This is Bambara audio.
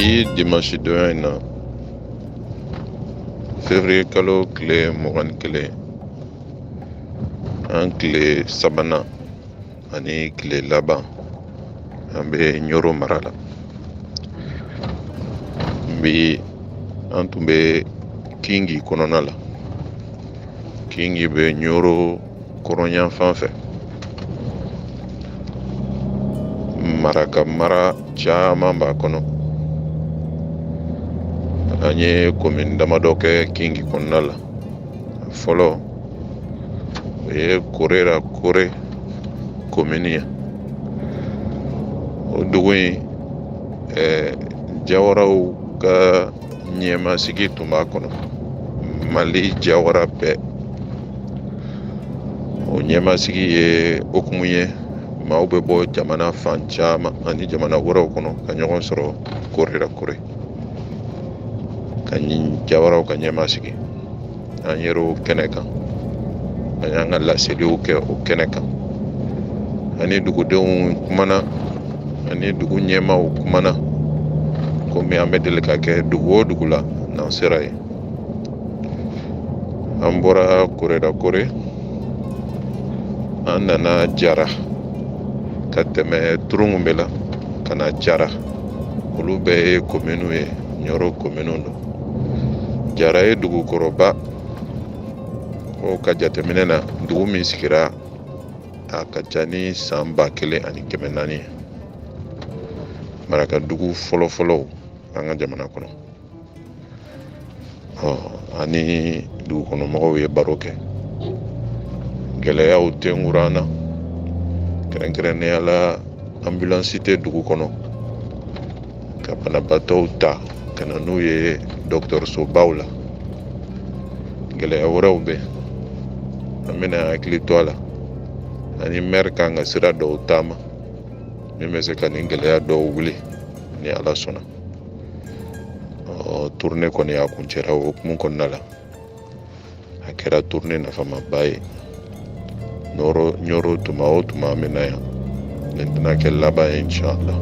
Bi dimanche donya in na février kalo tile 21 an tile sabanan ani tile laban an bɛ ɲoro mara la. Bi an tun bɛ kingi kɔnɔna la. Kingi bɛ ɲoro kɔrɔnyan fan fɛ. Maraka mara caman b'a kɔnɔ. An ye commune damadɔ kɛ kingi kɔnɔna la. Fɔlɔ o ye Korera Kore commune ye. O dugu in Jawaraw ka ɲɛmasigi tun b'a kɔnɔ. Mali Jawara bɛɛ. O ɲɛmasigi ye okumu ye maaw bɛ bɔ jamana fan caman ani jamana wɛrɛw kɔnɔ ka ɲɔgɔn sɔrɔ Korera Kore. Ka Jawaraw ka ɲɛmasigi. An yer'o kɛnɛ kan. An y'an ka laseliw kɛ o kɛnɛ kan. Ani dugudenw kumana, ani dugu ɲɛmaaw kumana. Komi an bɛ deli ka kɛ dugu o dugu la n'an sera yen. An bɔra Korera Kore. An nana Jara ka tɛmɛ Turungu bɛ la ka na Jara. Olu bɛɛ ye commune ye, ɲoro commune don. Jara ye dugukɔrɔba. O ka jateminɛ na dugu min sigira a ka ca ni san 1400 ye. Maraka dugu fɔlɔfɔlɔw an ka jamana kɔnɔ. Ani dugukɔnɔmɔgɔw ye baro kɛ. Gɛlɛyaw tɛnkura an na. Kɛrɛnkɛrɛnnenya la ambulance tɛ dugu kɔnɔ. Ka banabaatɔw ta ka na n'u ye dɔgɔtɔrɔsobaw la. Gɛlɛya wɛrɛw bɛ. An bɛna hakili to a la. Ani maire kan ka sira dɔw taama min bɛ se ka nin gɛlɛya dɔw wuli ni Ala sɔnna. Tournée kɔni a kuncɛra o hukumu kɔnɔna la. A kɛra tournée nafamaba ye. Ɲoro tuma o tuma an bɛ na yan. Nin tɛna kɛ laban ye inchallah.